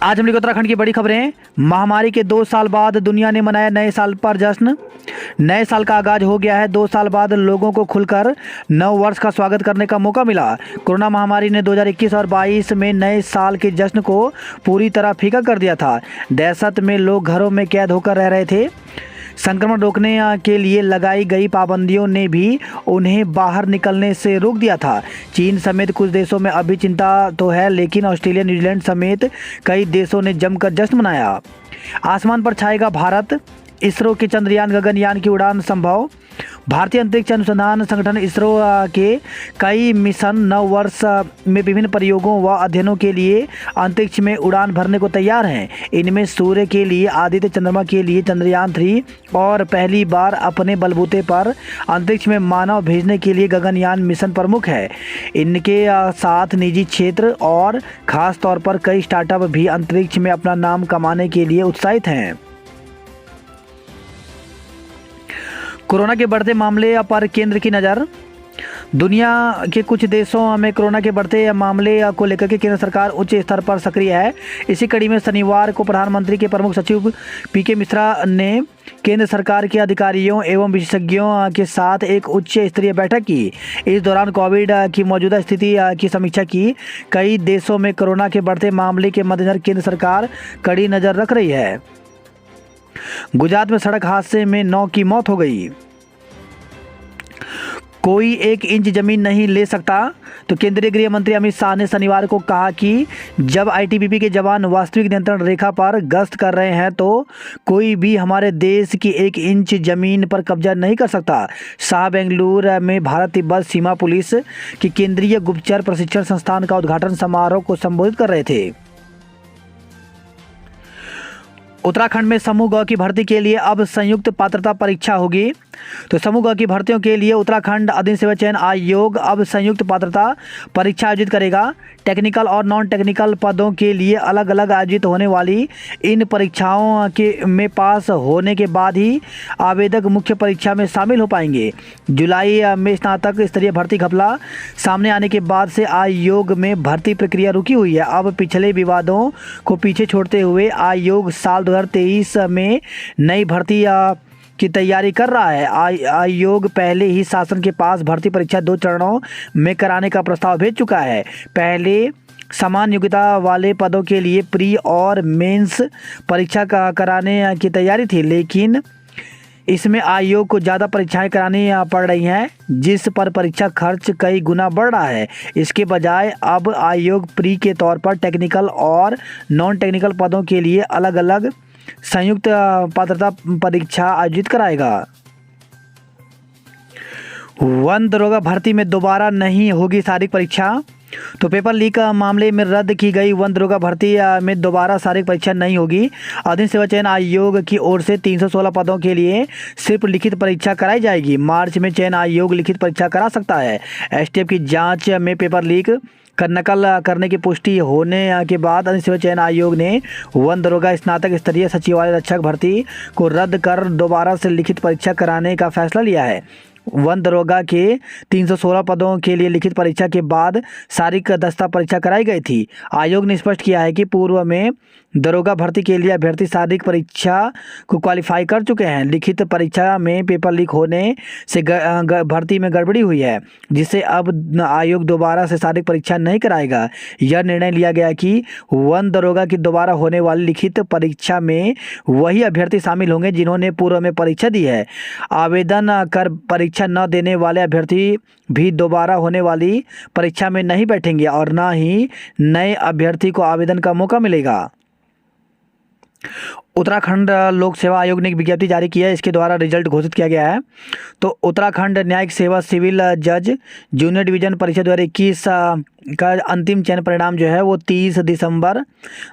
आज हम लोग उत्तराखंड की बड़ी खबरें। महामारी के 2 साल बाद दुनिया ने मनाया नए साल पर जश्न। नए साल का आगाज हो गया है। 2 साल बाद लोगों को खुलकर नव वर्ष का स्वागत करने का मौका मिला। कोरोना महामारी ने 2021 और 22 में नए साल के जश्न को पूरी तरह फीका कर दिया था। दहशत में लोग घरों में कैद होकर रह रहे थे। संक्रमण रोकने के लिए लगाई गई पाबंदियों ने भी उन्हें बाहर निकलने से रोक दिया था। चीन समेत कुछ देशों में अभी चिंता तो है, लेकिन ऑस्ट्रेलिया, न्यूजीलैंड समेत कई देशों ने जमकर जश्न मनाया। आसमान पर छाएगा भारत। इसरो के चंद्रयान गगनयान की उड़ान संभव। भारतीय अंतरिक्ष अनुसंधान संगठन इसरो के कई मिशन नव वर्ष में विभिन्न प्रयोगों व अध्ययनों के लिए अंतरिक्ष में उड़ान भरने को तैयार हैं। इनमें सूर्य के लिए आदित्य, चंद्रमा के लिए चंद्रयान 3 और पहली बार अपने बलबूते पर अंतरिक्ष में मानव भेजने के लिए गगनयान मिशन प्रमुख है। इनके साथ निजी क्षेत्र और खास तौर पर कई स्टार्टअप भी अंतरिक्ष में अपना नाम कमाने के लिए उत्साहित हैं। कोरोना के बढ़ते मामले पर केंद्र की नज़र। दुनिया के कुछ देशों में कोरोना के बढ़ते मामले को लेकर के केंद्र सरकार उच्च स्तर पर सक्रिय है। इसी कड़ी में शनिवार को प्रधानमंत्री के प्रमुख सचिव पीके मिश्रा ने केंद्र सरकार के अधिकारियों एवं विशेषज्ञों के साथ एक उच्च स्तरीय बैठक की। इस दौरान कोविड की मौजूदा स्थिति की समीक्षा की। कई देशों में कोरोना के बढ़ते मामले के मद्देनजर केंद्र सरकार कड़ी नज़र रख रही है। गुजरात में सड़क हादसे में 9 की मौत हो गई। कोई 1 इंच जमीन नहीं ले सकता, तो केंद्रीय गृह मंत्री अमित शाह ने शनिवार को कहा कि जब आईटीबीपी के जवान वास्तविक नियंत्रण रेखा पर गश्त कर रहे हैं तो कोई भी हमारे देश की 1 इंच जमीन पर कब्जा नहीं कर सकता। शाह बेंगलुरु में भारत तिब्बत सीमा पुलिस की केंद्रीय गुप्तचर प्रशिक्षण संस्थान का उद्घाटन समारोह को संबोधित कर रहे थे। उत्तराखंड में समूह ग की भर्ती के लिए अब संयुक्त पात्रता परीक्षा होगी। तो समूह ग की भर्तियों के लिए उत्तराखंड अधीन सेवा चयन आयोग अब संयुक्त पात्रता परीक्षा आयोजित करेगा। टेक्निकल और नॉन टेक्निकल पदों के लिए अलग अलग आयोजित होने वाली इन परीक्षाओं के में पास होने के बाद ही आवेदक मुख्य परीक्षा में शामिल हो पाएंगे। जुलाई में स्नातक स्तरीय भर्ती घपला सामने आने के बाद से आयोग में भर्ती प्रक्रिया रुकी हुई है। अब पिछले विवादों को पीछे छोड़ते हुए आयोग साल 2023 में नई भर्ती की तैयारी कर रहा है। आयोग पहले ही शासन के पास भर्ती परीक्षा 2 चरणों में कराने का प्रस्ताव भेज चुका है। पहले समान योग्यता वाले पदों के लिए प्री और मेंस परीक्षा कराने की तैयारी थी, लेकिन इसमें आयोग को ज़्यादा परीक्षाएं करानी पड़ रही हैं, जिस पर परीक्षा खर्च कई गुना बढ़ रहा है। इसके बजाय अब आयोग प्री के तौर पर टेक्निकल और नॉन टेक्निकल पदों के लिए अलग अलग संयुक्त पात्रता परीक्षा आयोजित कराएगा। वन दरोगा भर्ती में दोबारा नहीं होगी शारीरिक परीक्षा। तो पेपर लीक मामले में रद्द की गई वन दरोगा भर्ती में दोबारा शारीरिक परीक्षा नहीं होगी। अधीन सेवा चयन आयोग की ओर से 316 पदों के लिए सिर्फ लिखित परीक्षा कराई जाएगी। मार्च में चयन आयोग लिखित परीक्षा करा सकता है। एसटीएफ की जांच में पेपर लीक कर नकल करने की पुष्टि होने के बाद अधीन सेवा चयन आयोग ने वन दरोगा स्नातक स्तरीय सचिवालय रक्षक भर्ती को रद्द कर दोबारा से लिखित परीक्षा कराने का फैसला लिया है। वन दरोगा के 316 पदों के लिए लिखित परीक्षा के बाद शारीरिक दस्ता परीक्षा कराई गई थी। आयोग ने स्पष्ट किया है कि पूर्व में दरोगा भर्ती के लिए अभ्यर्थी शारीरिक परीक्षा को क्वालिफाई कर चुके हैं। लिखित परीक्षा में पेपर लीक होने से भर्ती में गड़बड़ी हुई है, जिससे अब आयोग दोबारा से शारीरिक परीक्षा नहीं कराएगा। यह निर्णय लिया गया कि वन दरोगा की दोबारा होने वाली लिखित परीक्षा में वही अभ्यर्थी शामिल होंगे जिन्होंने पूर्व में परीक्षा दी है। आवेदन कर परीक्षा न देने वाले अभ्यर्थी भी दोबारा होने वाली परीक्षा में नहीं बैठेंगे और न ही नए अभ्यर्थी को आवेदन का मौका मिलेगा। उत्तराखंड लोक सेवा आयोग ने एक विज्ञप्ति जारी की है। इसके द्वारा रिजल्ट घोषित किया गया है। तो उत्तराखंड न्यायिक सेवा सिविल जज जूनियर डिवीजन परीक्षा 2021 का अंतिम चयन परिणाम जो है वो 30 दिसंबर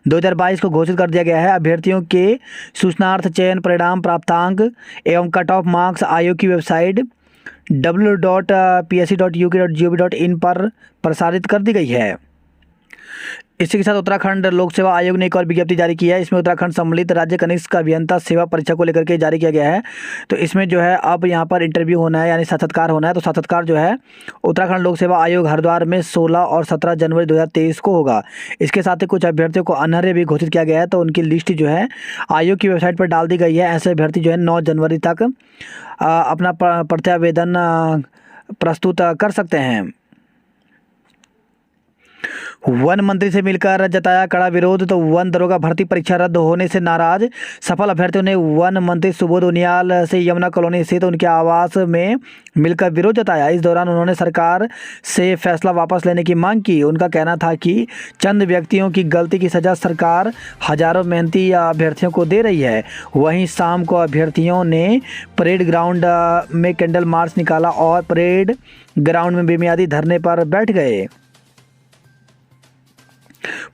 2022 को घोषित कर दिया गया है। अभ्यर्थियों के सूचनार्थ चयन परिणाम, प्राप्तांक एवं कट ऑफ मार्क्स आयोग की वेबसाइट www.psc.uk.gov.in पर प्रसारित कर दी गई है। इसी के साथ उत्तराखंड लोक सेवा आयोग ने एक और विज्ञप्ति जारी की है। इसमें उत्तराखंड सम्मिलित राज्य कनिष्ठ अभियंता सेवा परीक्षा को लेकर के जारी किया गया है। तो इसमें जो है अब यहाँ पर इंटरव्यू होना है, यानी साक्षात्कार होना है। तो साक्षात्कार जो है उत्तराखंड लोक सेवा आयोग हरिद्वार में 16 और 17 जनवरी 2023 को होगा। इसके साथ ही कुछ अभ्यर्थियों को अनर्य भी घोषित किया गया है। तो उनकी लिस्ट जो है आयोग की वेबसाइट पर डाल दी गई है। ऐसे अभ्यर्थी जो है 9 जनवरी तक अपना प्रत्यावेदन प्रस्तुत कर सकते हैं। वन मंत्री से मिलकर जताया कड़ा विरोध। तो वन दरोगा भर्ती परीक्षा रद्द होने से नाराज सफल अभ्यर्थियों ने वन मंत्री सुबोध उनियाल से यमुना कॉलोनी स्थित उनके आवास में मिलकर विरोध जताया। इस दौरान उन्होंने सरकार से फैसला वापस लेने की मांग की। उनका कहना था कि चंद व्यक्तियों की गलती की सजा सरकार हजारों मेहनती अभ्यर्थियों को दे रही है। वहीं शाम को अभ्यर्थियों ने परेड ग्राउंड में कैंडल मार्च निकाला और परेड ग्राउंड में बेमियादी धरने पर बैठ गए।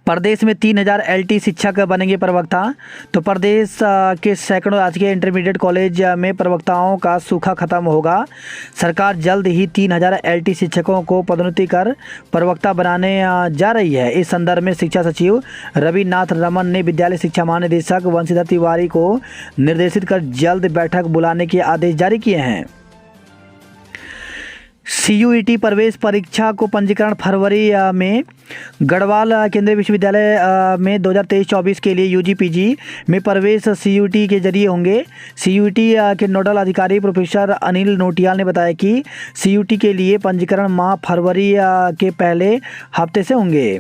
प्रदेश में 3000 LT शिक्षक बनेंगे प्रवक्ता। तो प्रदेश के सैकड़ों राजकीय इंटरमीडिएट कॉलेज में प्रवक्ताओं का सूखा खत्म होगा। सरकार जल्द ही 3000 LT शिक्षकों को पदोन्नति कर प्रवक्ता बनाने जा रही है। इस संदर्भ में शिक्षा सचिव रविनाथ रमन ने विद्यालय शिक्षा महानिदेशक वंशीधर तिवारी को निर्देशित कर जल्द बैठक बुलाने के आदेश जारी किए हैं। CUET प्रवेश परीक्षा को पंजीकरण फरवरी में गढ़वाल केंद्रीय विश्वविद्यालय में 2023-24 के लिए UG PG में प्रवेश CUET के जरिए होंगे। CUET के नोडल अधिकारी प्रोफेसर अनिल नोटियाल ने बताया कि CUET के लिए पंजीकरण माह फरवरी के पहले हफ्ते से होंगे।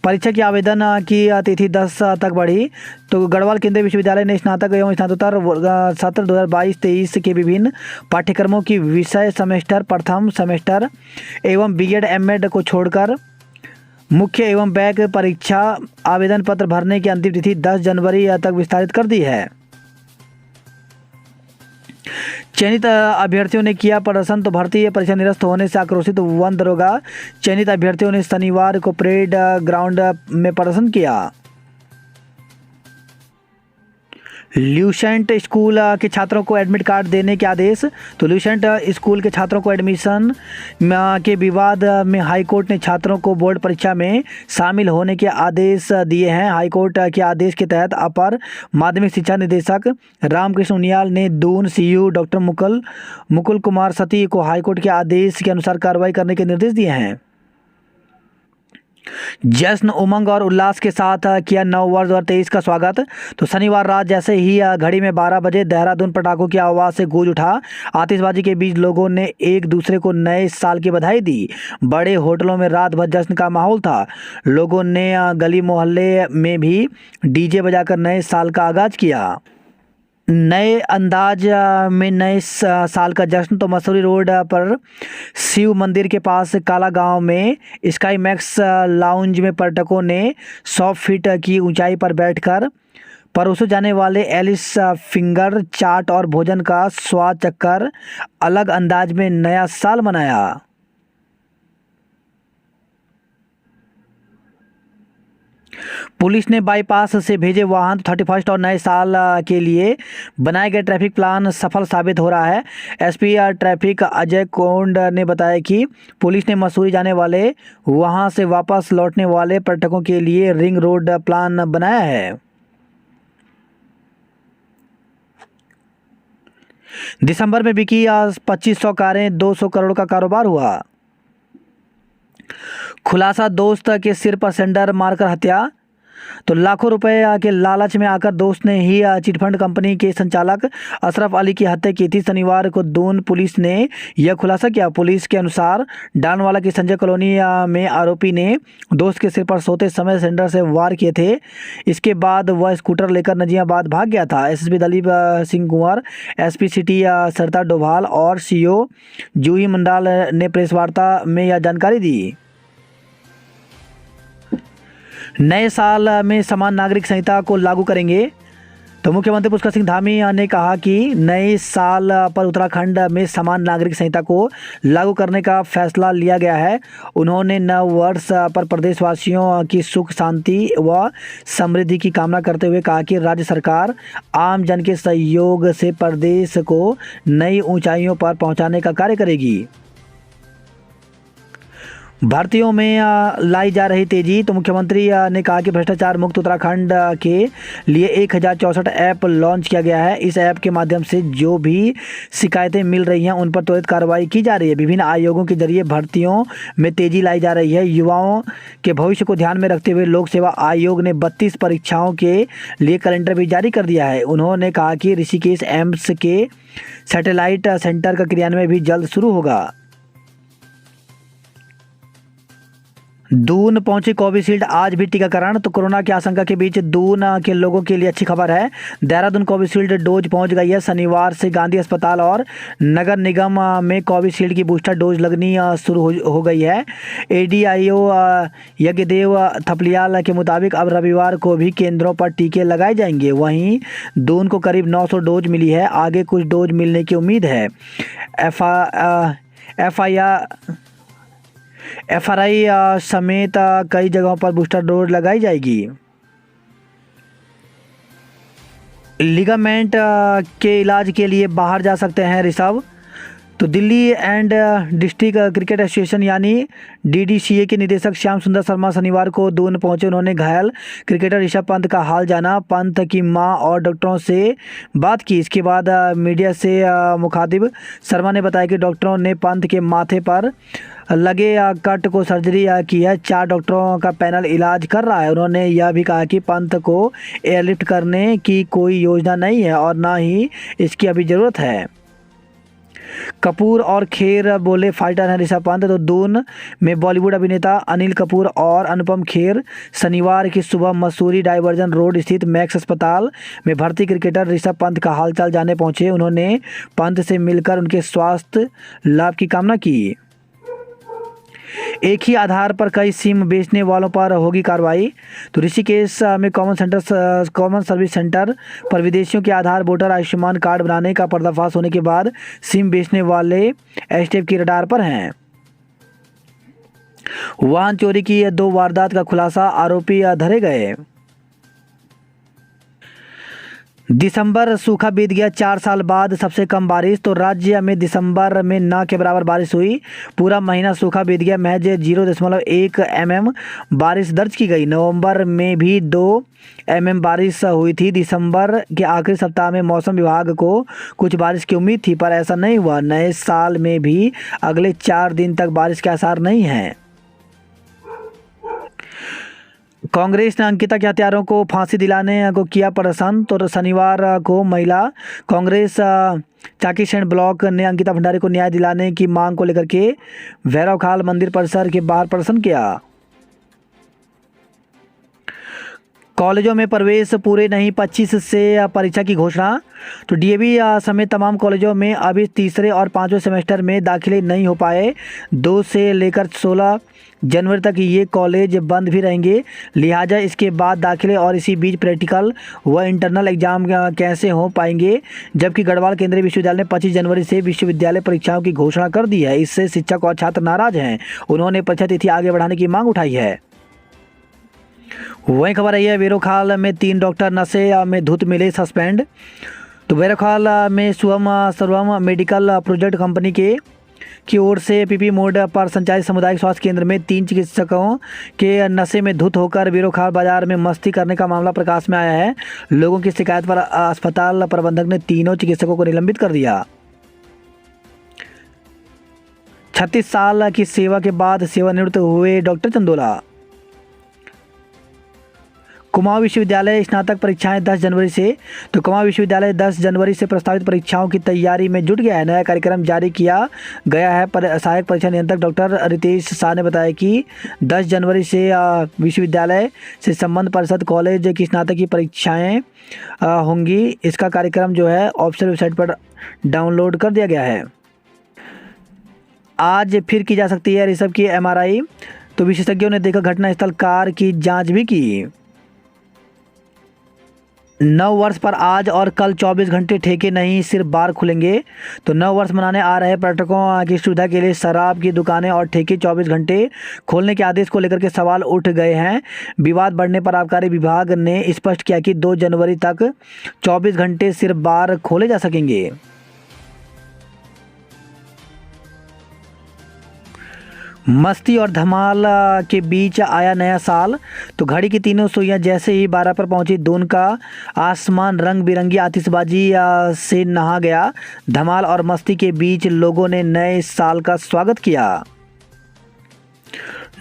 परीक्षा की आवेदन की तिथि 10 तक बढ़ी। तो गढ़वाल केंद्रीय विश्वविद्यालय ने स्नातक एवं स्नातकोत्तर सत्र 2022-23 के विभिन्न पाठ्यक्रमों की विषय सेमेस्टर प्रथम सेमेस्टर एवं BEd MAd को छोड़कर मुख्य एवं बैक परीक्षा आवेदन पत्र भरने की अंतिम तिथि 10 जनवरी तक विस्तारित कर दी है। चयनित अभ्यर्थियों ने किया प्रदर्शन। तो भर्ती परीक्षा निरस्त होने से आक्रोशित वन दरोगा चयनित अभ्यर्थियों ने शनिवार को परेड ग्राउंड में प्रदर्शन किया। ल्यूसेंट स्कूल के छात्रों को एडमिट कार्ड देने के आदेश। तो ल्यूसेंट स्कूल के छात्रों को एडमिशन के विवाद में हाईकोर्ट ने छात्रों को बोर्ड परीक्षा में शामिल होने के आदेश दिए हैं। हाईकोर्ट के आदेश के तहत अपर माध्यमिक शिक्षा निदेशक रामकृष्ण उनियाल ने दून CU डॉक्टर मुकुल कुमार सती को हाईकोर्ट के आदेश के अनुसार कार्रवाई करने के निर्देश दिए हैं। जश्न उमंग और उल्लास के साथ किया नव वर्ष 2023 का स्वागत। तो शनिवार रात जैसे ही घड़ी में 12 बजे देहरादून पटाखों की आवाज़ से गूंज उठा। आतिशबाजी के बीच लोगों ने एक दूसरे को नए साल की बधाई दी। बड़े होटलों में रात भर जश्न का माहौल था। लोगों ने गली मोहल्ले में भी DJ बजाकर नए साल का आगाज किया। नए अंदाज में नए साल का जश्न। तो मसूरी रोड पर शिव मंदिर के पास काला गांव में स्काई मैक्स लाउंज में पर्यटकों ने 100 फीट की ऊंचाई पर बैठकर परोसे जाने वाले एलिस फिंगर चाट और भोजन का स्वाद चखकर अलग अंदाज में नया साल मनाया। पुलिस ने बाईपास से भेजे वाहन। 31 और नए साल के लिए बनाए गए ट्रैफिक प्लान सफल साबित हो रहा है। SP ट्रैफिक अजय कोंड ने बताया कि पुलिस ने मसूरी जाने वाले वहां से वापस लौटने वाले पर्यटकों के लिए रिंग रोड प्लान बनाया है। दिसंबर में बिकी 2500 कारें, 200 करोड़ का कारोबार हुआ। खुलासा दोस्त के सिर पर सिलेंडर मारकर हत्या। तो लाखों रुपए के लालच में आकर दोस्त ने ही चिटफंड कंपनी के संचालक अशरफ अली की हत्या की थी। शनिवार को दून पुलिस ने यह खुलासा किया। पुलिस के अनुसार डानवाला की संजय कॉलोनी में आरोपी ने दोस्त के सिर पर सोते समय सिलेंडर से वार किए थे। इसके बाद वह स्कूटर लेकर नजियाबाद भाग गया था। SSP दलीप सिंह कुंवर, SP सिटी सरता डोभाल और CO जूही मंडाल ने प्रेस वार्ता में यह जानकारी दी। नए साल में समान नागरिक संहिता को लागू करेंगे। तो मुख्यमंत्री पुष्कर सिंह धामी ने कहा कि नए साल पर उत्तराखंड में समान नागरिक संहिता को लागू करने का फैसला लिया गया है। उन्होंने नव वर्ष पर प्रदेशवासियों की सुख शांति व समृद्धि की कामना करते हुए कहा कि राज्य सरकार आम जन के सहयोग से प्रदेश को नई ऊंचाइयों पर पहुंचाने का कार्य करेगी। भर्तियों में लाई जा रही तेजी। तो मुख्यमंत्री ने कहा कि भ्रष्टाचार मुक्त उत्तराखंड के लिए 1064 ऐप लॉन्च किया गया है। इस ऐप के माध्यम से जो भी शिकायतें मिल रही हैं उन पर त्वरित कार्रवाई की जा रही है। विभिन्न आयोगों के जरिए भर्तियों में तेजी लाई जा रही है। युवाओं के भविष्य को ध्यान में रखते हुए लोक सेवा आयोग ने 32 परीक्षाओं के लिए कैलेंडर भी जारी कर दिया है। उन्होंने कहा कि ऋषिकेश एम्स के सैटेलाइट सेंटर का क्रियान्वयन भी जल्द शुरू होगा। दून पहुंची कोविशील्ड, आज भी टीकाकरण। तो कोरोना की आशंका के बीच दून के लोगों के लिए अच्छी खबर है। देहरादून कोविशील्ड डोज पहुंच गई है। शनिवार से गांधी अस्पताल और नगर निगम में कोविशील्ड की बूस्टर डोज लगनी शुरू हो गई है। एडीआईओ यज्ञदेव थपलियाल के मुताबिक अब रविवार को भी केंद्रों पर टीके लगाए जाएंगे। वहीं दून को करीब 900 डोज मिली है। आगे कुछ डोज मिलने की उम्मीद है। एफआरआई समेत कई जगहों पर बूस्टर डोज लगाई जाएगी। लिगामेंट के इलाज के लिए बाहर जा सकते हैं ऋषभ। तो Delhi and district cricket association यानी डीडीसीए के निदेशक श्याम सुंदर शर्मा शनिवार को दून पहुंचे। उन्होंने घायल क्रिकेटर ऋषभ पंत का हाल जाना, पंत की मां और डॉक्टरों से बात की। इसके बाद मीडिया से मुखातिब शर्मा ने बताया कि डॉक्टरों ने पंत के माथे पर लगे कट को सर्जरी की है। 4 डॉक्टरों का पैनल इलाज कर रहा है। उन्होंने यह भी कहा कि पंत को एयरलिफ्ट करने की कोई योजना नहीं है और ना ही इसकी अभी ज़रूरत है। कपूर और खेर बोले फाइटर हैं ऋषभ पंत। तो दून में बॉलीवुड अभिनेता अनिल कपूर और अनुपम खेर शनिवार की सुबह मसूरी डाइवर्जन रोड स्थित मैक्स अस्पताल में भर्ती क्रिकेटर ऋषभ पंत का हालचाल जानने पहुंचे। उन्होंने पंत से मिलकर उनके स्वास्थ्य लाभ की कामना की। एक ही आधार पर कई सिम बेचने वालों पर होगी कार्रवाई। तो ऋषिकेश में कॉमन सर्विस सेंटर पर विदेशियों के आधार वोटर आयुष्मान कार्ड बनाने का पर्दाफाश होने के बाद सिम बेचने वाले एसटीएफ की रडार पर हैं। वाहन चोरी की 2 वारदात का खुलासा, आरोपी धरे गए। दिसंबर सूखा बीत गया, 4 साल बाद सबसे कम बारिश। तो राज्य में दिसंबर में न के बराबर बारिश हुई। पूरा महीना सूखा बीत गया, महज 0.1 mm बारिश दर्ज की गई। नवंबर में भी 2 mm बारिश हुई थी। दिसंबर के आखिरी सप्ताह में मौसम विभाग को कुछ बारिश की उम्मीद थी, पर ऐसा नहीं हुआ। नए साल में भी अगले 4 दिन तक बारिश के आसार नहीं हैं। कांग्रेस ने अंकिता के हत्यारों को फांसी दिलाने को किया प्रदर्शन। तो शनिवार को महिला कांग्रेस चाकीसैंण ब्लॉक ने अंकिता भंडारी को न्याय दिलाने की मांग को लेकर के भैरवखाल मंदिर परिसर के बाहर प्रदर्शन किया। कॉलेजों में प्रवेश पूरे नहीं, 25 से परीक्षा की घोषणा। तो डीएवी समेत तमाम कॉलेजों में अभी तीसरे और 5वें सेमेस्टर में दाखिले नहीं हो पाए। 2 से लेकर 16 जनवरी तक ये कॉलेज बंद भी रहेंगे। लिहाजा इसके बाद दाखिले और इसी बीच प्रैक्टिकल व इंटरनल एग्जाम कैसे हो पाएंगे। जबकि गढ़वाल केंद्रीय विश्वविद्यालय ने 25 जनवरी से विश्वविद्यालय परीक्षाओं की घोषणा कर दी है। इससे शिक्षक और छात्र नाराज हैं। उन्होंने परीक्षा तिथि आगे बढ़ाने की मांग उठाई है। वही खबर आई है वेरोखाल में 3 डॉक्टर नशे में धुत मिले, सस्पेंड। तो वेरोखाल में सर्वम मेडिकल प्रोजेक्ट कंपनी की ओर से पीपी मोड पर संचालित सामुदायिक स्वास्थ्य केंद्र में 3 चिकित्सकों के नशे में धुत होकर वेरोखाल बाजार में मस्ती करने का मामला प्रकाश में आया है। लोगों की शिकायत पर अस्पताल प्रबंधक ने तीनों चिकित्सकों को निलंबित कर दिया। 36 साल की सेवा के बाद सेवानिवृत्त हुए डॉक्टर चंदोला। कुमाऊं विश्वविद्यालय स्नातक परीक्षाएं 10 जनवरी से। तो कुमाऊं विश्वविद्यालय 10 जनवरी से प्रस्तावित परीक्षाओं की तैयारी में जुट गया है। नया कार्यक्रम जारी किया गया है। सहायक परीक्षा नियंत्रक डॉक्टर रितेश शाह ने बताया कि 10 जनवरी से विश्वविद्यालय से संबंध परिषद कॉलेज की स्नातक की परीक्षाएं होंगी। इसका कार्यक्रम जो है ऑफिशियल वेबसाइट पर डाउनलोड कर दिया गया है। आज फिर की जा सकती है ऋषभ की एमआरआई। तो विशेषज्ञों ने देखा घटनास्थल, कार की जाँच भी की। 9 वर्ष पर आज और कल 24 घंटे ठेके नहीं, सिर्फ बार खुलेंगे। तो 9 वर्ष मनाने आ रहे पर्यटकों की सुविधा के लिए शराब की दुकानें और ठेके 24 घंटे खोलने के आदेश को लेकर के सवाल उठ गए हैं। विवाद बढ़ने पर आबकारी विभाग ने स्पष्ट किया कि 2 जनवरी तक 24 घंटे सिर्फ बार खोले जा सकेंगे। मस्ती और धमाल के बीच आया नया साल। तो घड़ी की तीनों सुइयां जैसे ही 12 पर पहुंची, दून का आसमान रंग बिरंगी आतिशबाजी से नहा गया। धमाल और मस्ती के बीच लोगों ने नए साल का स्वागत किया।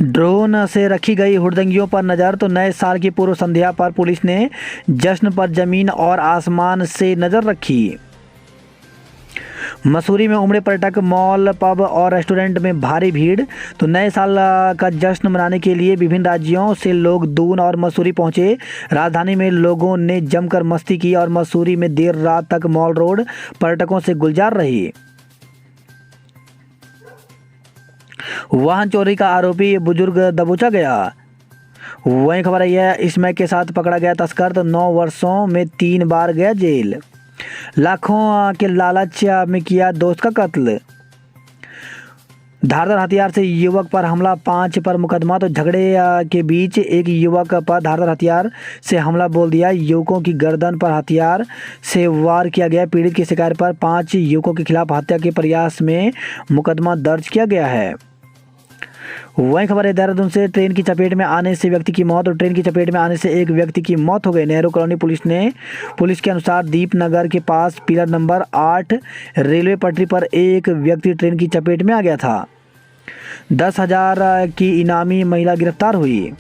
ड्रोन से रखी गई हुड़दंगियों पर नज़र। तो नए साल की पूर्व संध्या पर पुलिस ने जश्न पर जमीन और आसमान से नज़र रखी। मसूरी में उमड़े पर्यटक, मॉल, पब और रेस्टोरेंट में भारी भीड़। तो नए साल का जश्न मनाने के लिए विभिन्न राज्यों से लोग दून और मसूरी पहुंचे। राजधानी में लोगों ने जमकर मस्ती की और मसूरी में देर रात तक मॉल रोड पर्यटकों से गुलजार रही। वाहन चोरी का आरोपी बुजुर्ग दबोचा गया। वहीं खबर आई है, स्मैक के साथ पकड़ा गया तस्कर, तो 9 वर्षों में 3 बार गया जेल। लाखों के लालच में किया दोस्त का कत्ल। धारदार हथियार से युवक पर हमला, 5 पर मुकदमा। तो झगड़े के बीच एक युवक पर धारदार हथियार से हमला बोल दिया। युवकों की गर्दन पर हथियार से वार किया गया। पीड़ित की शिकायत पर 5 युवकों के खिलाफ हत्या के प्रयास में मुकदमा दर्ज किया गया है। वहीं खबर है, देहरादून से ट्रेन की चपेट में आने से व्यक्ति की मौत। और ट्रेन की चपेट में आने से एक व्यक्ति की मौत हो गई। नेहरू कॉलोनी पुलिस के अनुसार दीपनगर के पास पिलर नंबर 8 रेलवे पटरी पर एक व्यक्ति ट्रेन की चपेट में आ गया था। 10,000 की इनामी महिला गिरफ्तार हुई।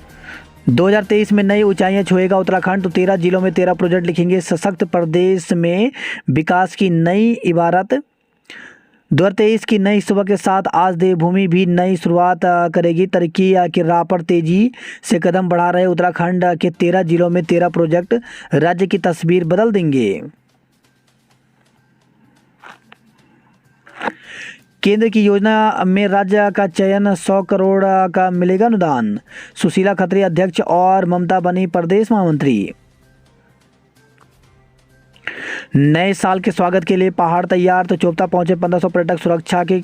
2023 में नई ऊंचाइयां छुएगा उत्तराखंड। तो 13 जिलों में 13 प्रोजेक्ट लिखेंगे सशक्त प्रदेश में विकास की नई इबारत। 2023 की नई सुबह के साथ आज देवभूमि भी नई शुरुआत करेगी। तरक्की की राह पर तेजी से कदम बढ़ा रहे उत्तराखंड के 13 जिलों में 13 प्रोजेक्ट राज्य की तस्वीर बदल देंगे। केंद्र की योजना में राज्य का चयन, 100 करोड़ का मिलेगा अनुदान। सुशीला खत्री अध्यक्ष और ममता बनी प्रदेश महामंत्री। नए साल के स्वागत के लिए पहाड़ तैयार। तो चोपता पहुंचे 1500 पर्यटक, सुरक्षा के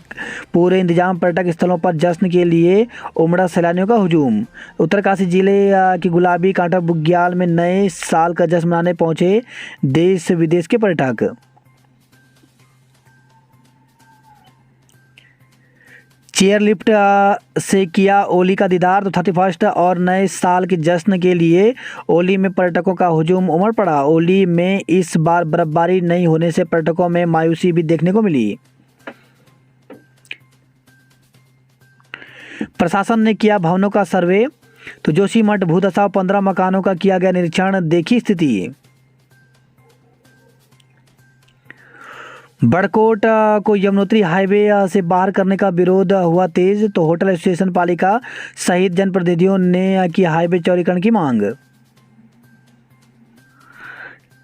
पूरे इंतजाम। पर्यटक स्थलों पर जश्न के लिए उमड़ा सैलानियों का हुजूम। उत्तरकाशी जिले की गुलाबी कांटा बुग्याल में नए साल का जश्न मनाने पहुंचे देश विदेश के पर्यटक। चेयर लिफ्ट से किया ओली का दीदार। तो 31 और नए साल के जश्न के लिए ओली में पर्यटकों का हुजूम उमड़ पड़ा। ओली में इस बार बर्फबारी नहीं होने से पर्यटकों में मायूसी भी देखने को मिली। प्रशासन ने किया भवनों का सर्वे। तो जोशीमठ भूदशा 15 मकानों का किया गया निरीक्षण, देखी स्थिति। बड़कोट को यमुनोत्री हाईवे से बाहर करने का विरोध हुआ तेज। तो होटल एसोसिएशन पालिका सहित जनप्रतिनिधियों ने की हाईवे चौड़ीकरण की मांग।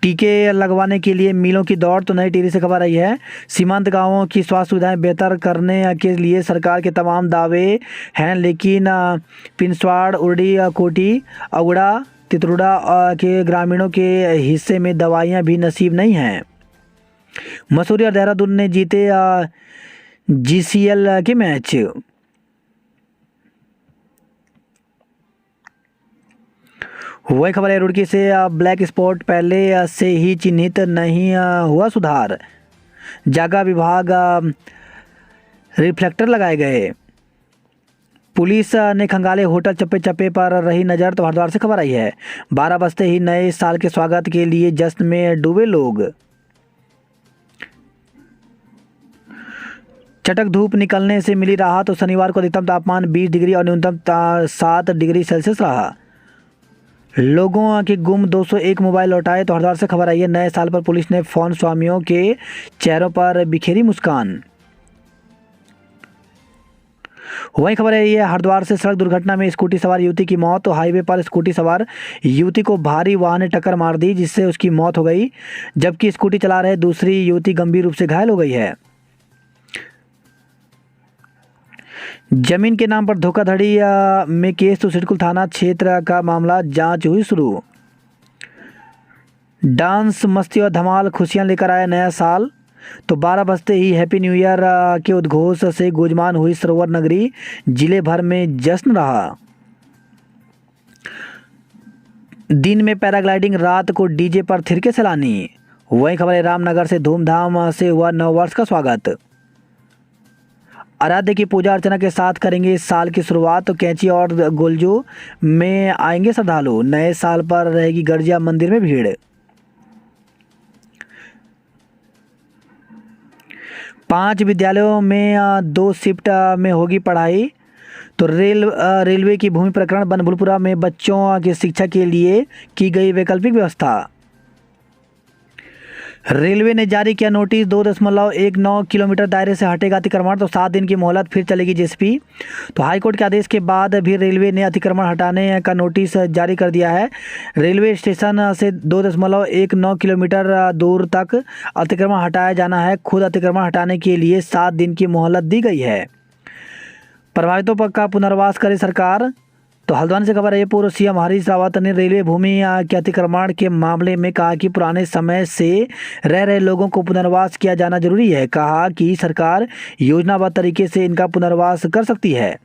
टीके लगवाने के लिए मिलों की दौड़। तो नई टिहरी से खबर आई है, सीमांत गांवों की स्वास्थ्य सुविधाएं बेहतर करने के लिए सरकार के तमाम दावे हैं, लेकिन पिनस्वाड़, उरडी, कोटी, अगुड़ा, तितरुड़ा के ग्रामीणों के हिस्से में दवाइयां भी नसीब नहीं हैं। मसूरी और देहरादून ने जीते जीसीएल के मैच। वही खबर है, रुड़की से ब्लैक स्पॉट पहले से ही चिन्हित नहीं हुआ सुधार। जागा विभाग रिफ्लेक्टर लगाए गए। पुलिस ने खंगाले होटल, चप्पे चप्पे पर रही नज़र। तो हरिद्वार से खबर आई है, 12 बजते ही नए साल के स्वागत के लिए जश्न में डूबे लोग। चटक धूप निकलने से मिली राहत। तो शनिवार को अधिकतम तापमान 20 डिग्री और न्यूनतम 7 डिग्री सेल्सियस रहा। लोगों के गुम 201 मोबाइल लौटाए। तो हरिद्वार से खबर आई है, नए साल पर पुलिस ने फोन स्वामियों के चेहरों पर बिखेरी मुस्कान। वहीं खबर है, ये हरिद्वार से सड़क दुर्घटना में स्कूटी सवार युवती की मौत। तो हाईवे पर स्कूटी सवार युवती को भारी वाहन ने टक्कर मार दी, जिससे उसकी मौत हो गई, जबकि स्कूटी चला रहे दूसरी युवती गंभीर रूप से घायल हो गई है। जमीन के नाम पर धोखाधड़ी में केस। तो सिडकुल थाना क्षेत्र का मामला, जांच हुई शुरू। डांस, मस्ती और धमाल खुशियां लेकर आया नया साल। तो 12 बजते ही हैप्पी न्यू ईयर के उद्घोष से गुंजमान हुई सरोवर नगरी। जिले भर में जश्न रहा। दिन में पैराग्लाइडिंग, रात को डीजे पर थिरके सैलानी। वहीं खबर है, रामनगर से धूमधाम से हुआ नववर्ष का स्वागत। आराध्य की पूजा अर्चना के साथ करेंगे इस साल की शुरुआत। तो कैंची और गोलजू में आएंगे श्रद्धालु। नए साल पर रहेगी गर्जिया मंदिर में भीड़। 5 विद्यालयों में 2 शिफ्ट में होगी पढ़ाई। तो रेलवे की भूमि प्रकरण बनभूलपुरा में बच्चों की शिक्षा के लिए की गई वैकल्पिक व्यवस्था। रेलवे ने जारी किया नोटिस, 2.19 किलोमीटर दायरे से हटेगा अतिक्रमण। तो 7 दिन की मोहलत, फिर चलेगी जेएसपी। तो हाईकोर्ट के आदेश के बाद भी रेलवे ने अतिक्रमण हटाने का नोटिस जारी कर दिया है। रेलवे स्टेशन से 2.19 किलोमीटर दूर तक अतिक्रमण हटाया जाना है। खुद अतिक्रमण हटाने के लिए 7 दिन की मोहलत दी गई है। प्रभावितों पर का पुनर्वास करे सरकार। तो हल्द्वानी से खबर है, पूर्व सीएम हरीश रावत ने रेलवे भूमि के अतिक्रमण के मामले में कहा कि पुराने समय से रह रहे लोगों को पुनर्वास किया जाना जरूरी है। कहा कि सरकार योजनाबद्ध तरीके से इनका पुनर्वास कर सकती है।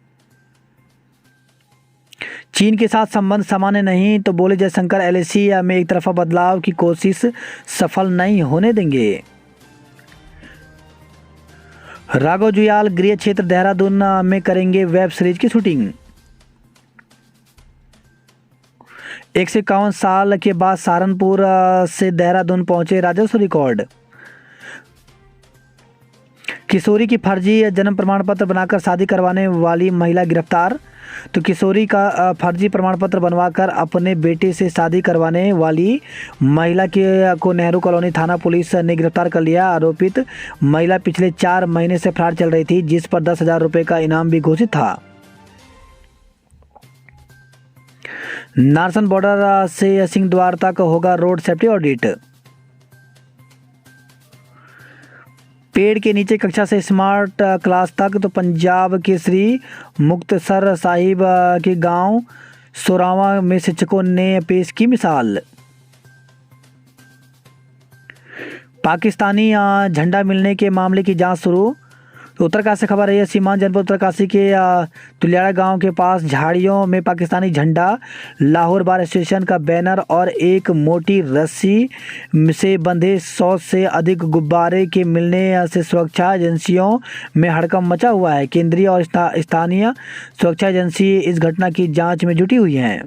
चीन के साथ संबंध सामान्य नहीं, तो बोले जयशंकर एलएसी में एक तरफा बदलाव की कोशिश सफल नहीं होने देंगे। राघव जुयाल गृह क्षेत्र देहरादून में करेंगे वेब सीरीज की शूटिंग। 151 साल के बाद सहारनपुर से देहरादून पहुंचे राजस्व रिकॉर्ड। किशोरी की फर्जी जन्म प्रमाण पत्र बनाकर शादी करवाने वाली महिला गिरफ्तार। तो किशोरी का फर्जी प्रमाण पत्र बनवाकर अपने बेटे से शादी करवाने वाली महिला को नेहरू कॉलोनी थाना पुलिस ने गिरफ्तार कर लिया। आरोपित महिला पिछले 4 महीने से फरार चल रही थी, जिस पर 10,000 रुपये का इनाम भी घोषित था। नारसन बॉर्डर से सिंहद्वार तक होगा रोड सेफ्टी ऑडिट। पेड़ के नीचे कक्षा से स्मार्ट क्लास तक। तो पंजाब के श्री मुक्तसर साहिब के गांव सोरावा में शिक्षकों ने पेश की मिसाल। पाकिस्तानी झंडा मिलने के मामले की जांच शुरू। तो उत्तरकाशी से खबर है, सीमांत जनपद उत्तरकाशी के तुलियाड़ा गांव के पास झाड़ियों में पाकिस्तानी झंडा, लाहौर बार एसोसिएशन का बैनर और एक मोटी रस्सी से बंधे 100 से अधिक गुब्बारे के मिलने से सुरक्षा एजेंसियों में हड़कंप मचा हुआ है। केंद्रीय और स्थानीय सुरक्षा एजेंसी इस घटना की जांच में जुटी हुई हैं।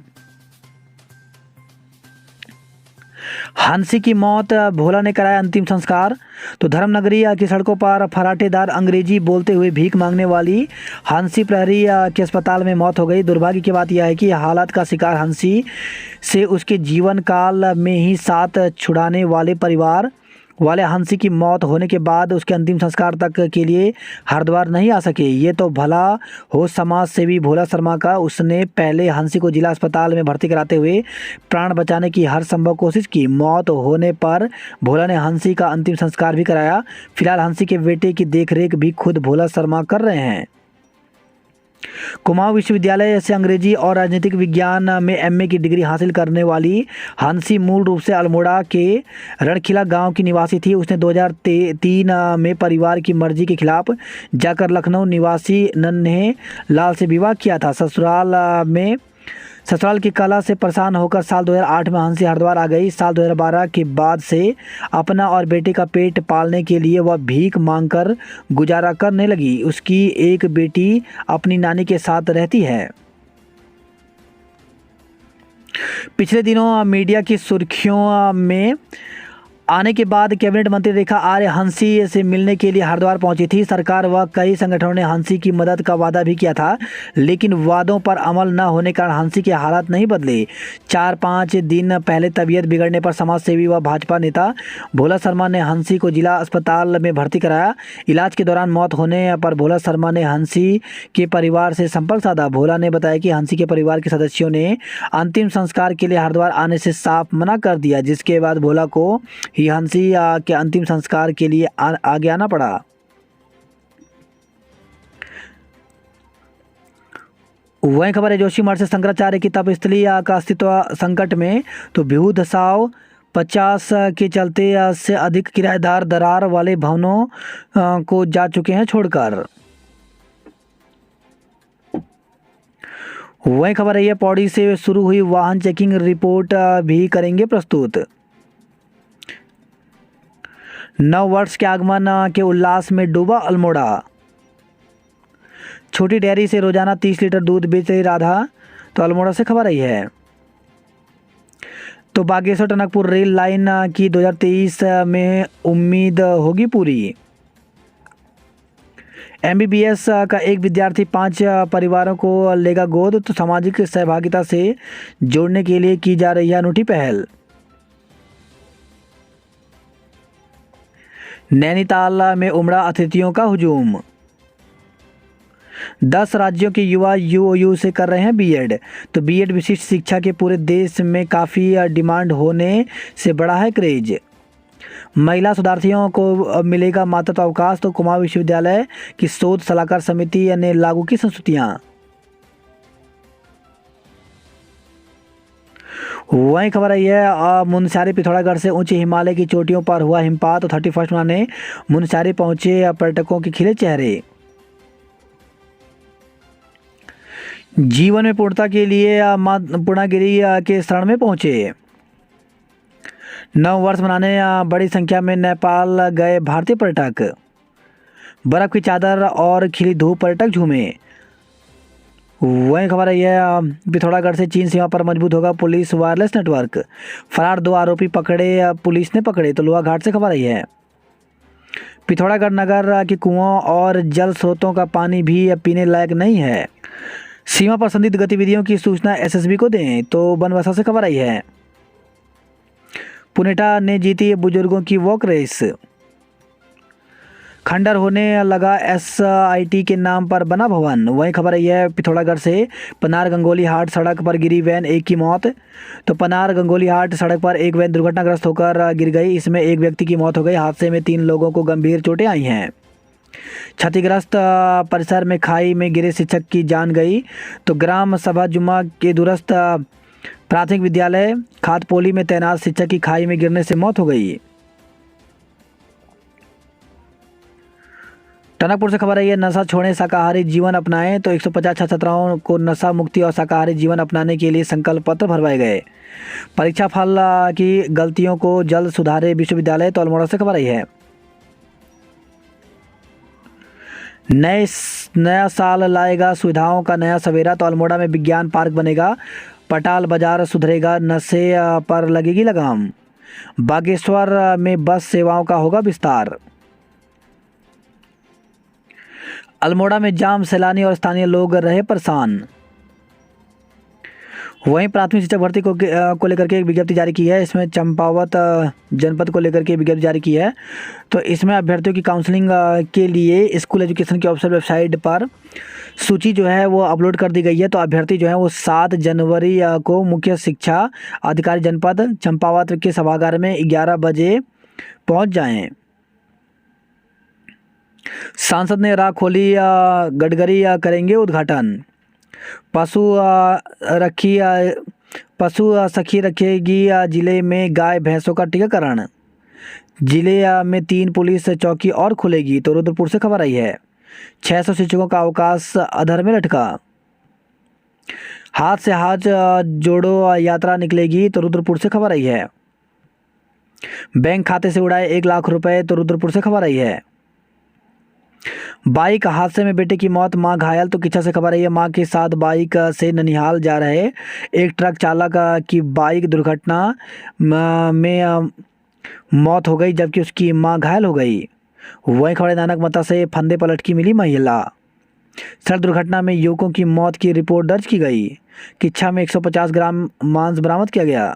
हंसी की मौत, भोला ने कराया अंतिम संस्कार। तो धर्मनगरी की सड़कों पर फराटेदार अंग्रेजी बोलते हुए भीख मांगने वाली हंसी प्रहरी के अस्पताल में मौत हो गई। दुर्भाग्य की बात यह है कि हालात का शिकार हंसी से उसके जीवन काल में ही साथ छुड़ाने वाले परिवार वाले हंसी की मौत होने के बाद उसके अंतिम संस्कार तक के लिए हरिद्वार नहीं आ सके। ये तो भला हो समाज सेवी भोला शर्मा का। उसने पहले हंसी को जिला अस्पताल में भर्ती कराते हुए प्राण बचाने की हर संभव कोशिश की। मौत होने पर भोला ने हंसी का अंतिम संस्कार भी कराया। फिलहाल हंसी के बेटे की देखरेख भी खुद भोला शर्मा कर रहे हैं। कुमाऊं विश्वविद्यालय से अंग्रेजी और राजनीतिक विज्ञान में एमए की डिग्री हासिल करने वाली हंसी मूल रूप से अल्मोड़ा के रणखिला गांव की निवासी थी। उसने 2003 में परिवार की मर्जी के खिलाफ जाकर लखनऊ निवासी नन्हे लाल से विवाह किया था। ससुराल की कला से परेशान होकर साल 2008 में हंसी हरिद्वार आ गई। साल 2012 के बाद से अपना और बेटे का पेट पालने के लिए वह भीख मांगकर गुजारा करने लगी। उसकी एक बेटी अपनी नानी के साथ रहती है। पिछले दिनों मीडिया की सुर्खियों में आने के बाद कैबिनेट मंत्री रेखा आर्य हंसी से मिलने के लिए हरिद्वार पहुंची थी। सरकार व कई संगठनों ने हंसी की मदद का वादा भी किया था, लेकिन वादों पर अमल न होने के कारण हंसी के हालात नहीं बदले। 4-5 दिन पहले तबीयत बिगड़ने पर समाज सेवी व भाजपा नेता भोला शर्मा ने हंसी को जिला अस्पताल में भर्ती कराया। इलाज के दौरान मौत होने पर भोला शर्मा ने हंसी के परिवार से संपर्क साधा। भोला ने बताया कि हंसी के परिवार के सदस्यों ने अंतिम संस्कार के लिए हरिद्वार आने से साफ मना कर दिया, जिसके बाद भोला को ही हंसी के अंतिम संस्कार के लिए आगे आना पड़ा। वही खबर है, जोशीमठ से शंकराचार्य की तपस्थली का अस्तित्व संकट में। तो व्यू धसाव 50 के चलते से अधिक किराएदार दरार वाले भवनों को जा चुके हैं छोड़कर। वही खबर है, पौड़ी से शुरू हुई वाहन चेकिंग रिपोर्ट भी करेंगे प्रस्तुत। नव वर्ष के आगमन के उल्लास में डूबा अल्मोड़ा। छोटी डेयरी से रोजाना 30 लीटर दूध बेच रही राधा। तो अल्मोड़ा से खबर आई है। तो बागेश्वर टनकपुर रेल लाइन की 2023 में उम्मीद होगी पूरी। MBBS का एक विद्यार्थी 5 परिवारों को लेगा गोद। तो सामाजिक सहभागिता से जोड़ने के लिए की जा रही है अनूठी पहल। नैनीताल में उमड़ा अतिथियों का हुजूम। 10 राज्यों के युवा UOU से कर रहे हैं बीएड। तो बीएड विशिष्ट शिक्षा के पूरे देश में काफ़ी डिमांड होने से बड़ा है क्रेज। महिला शोधार्थियों को मिलेगा मातृत्व अवकाश। तो कुमाऊं विश्वविद्यालय की शोध सलाहकार समिति ने लागू की संस्तुतियां। वहीं खबर आई है मुनस्यारी पिथौरागढ़ से ऊंचे हिमालय की चोटियों पर हुआ हिमपात। तो 31 मनाने मुनस्यारी पहुंचे पर्यटकों के खिले चेहरे। जीवन में पूर्णता के लिए पूर्णागिरी के शरण में पहुंचे। नव वर्ष मनाने बड़ी संख्या में नेपाल गए भारतीय पर्यटक। बर्फ की चादर और खिली धूप पर्यटक झूमे। वहीं खबर आई है पिथौरागढ़ से चीन सीमा पर मजबूत होगा पुलिस वायरलेस नेटवर्क। फरार 2 आरोपी पकड़े, पुलिस ने पकड़े। तो लोहाघाट से खबर आई है। पिथौरागढ़ नगर के कुओं और जल स्रोतों का पानी भी पीने लायक नहीं है। सीमा पर संदिग्ध गतिविधियों की सूचना SSB को दें। तो बनवासा से खबर आई है। पुनेटा ने जीती बुजुर्गों की वॉक रेस। खंडर होने लगा SIT के नाम पर बना भवन। वहीं खबर आई है पिथौरागढ़ से पनार गंगोली हाट सड़क पर गिरी वैन, 1 की मौत। तो पनार गंगोली हाट सड़क पर एक वैन दुर्घटनाग्रस्त होकर गिर गई। इसमें एक व्यक्ति की मौत हो गई। हादसे में 3 लोगों को गंभीर चोटें आई हैं। क्षतिग्रस्त परिसर में खाई में गिरे शिक्षक की जान गई। तो ग्राम सभा जुम्मा के दूरस्थ प्राथमिक विद्यालय खातपोली में तैनात शिक्षक की खाई में गिरने से मौत हो गई। टनकपुर से खबर आई है नशा छोड़ें शाकाहारी जीवन अपनाएं। तो 150 छात्राओं को नशा मुक्ति और शाकाहारी जीवन अपनाने के लिए संकल्प पत्र भरवाए गए। परीक्षा फल की गलतियों को जल्द सुधारे विश्वविद्यालय। तो अल्मोड़ा से खबर आई है। नया साल लाएगा सुविधाओं का नया सवेरा। तो अल्मोड़ा में विज्ञान पार्क बनेगा। पटाल बाजार सुधरेगा, नशे पर लगेगी लगाम। बागेश्वर में बस सेवाओं का होगा विस्तार। अल्मोड़ा में जाम, सैलानी और स्थानीय लोग रहे परेशान। वहीं प्राथमिक शिक्षक भर्ती को लेकर के एक विज्ञप्ति जारी की है। इसमें चंपावत जनपद को लेकर के विज्ञप्ति जारी की है। तो इसमें अभ्यर्थियों की काउंसलिंग के लिए स्कूल एजुकेशन के ऑफिशियल वेबसाइट पर सूची जो है वो अपलोड कर दी गई है। तो अभ्यर्थी जो है वो 7 जनवरी को मुख्य शिक्षा अधिकारी जनपद चंपावत के सभागार में 11 बजे पहुंच जाएं। सांसद ने राह खोली, गडकरी करेंगे उद्घाटन। पशु सखी रखेगी जिले में गाय भैंसों का टीकाकरण। जिले में 3 पुलिस चौकी और खुलेगी। तो रुद्रपुर से खबर आई है। 600 शिक्षकों का अवकाश अधर में लटका। हाथ से हाथ जोड़ो यात्रा निकलेगी। तो रुद्रपुर से खबर आई है। बैंक खाते से उड़ाए 1 लाख रुपए। तो रुद्रपुर से खबर आई है। बाइक हादसे में बेटे की मौत, मां घायल। तो किच्छा से खबर आई है। मां के साथ बाइक से ननिहाल जा रहे एक ट्रक चालक की बाइक दुर्घटना में मौत हो गई, जबकि उसकी मां घायल हो गई। वहीं खबरें नानक मता से फंदे पलट की मिली महिला। सड़क दुर्घटना में युवकों की मौत की रिपोर्ट दर्ज की गई। किच्छा में 150 ग्राम मांस बरामद किया गया।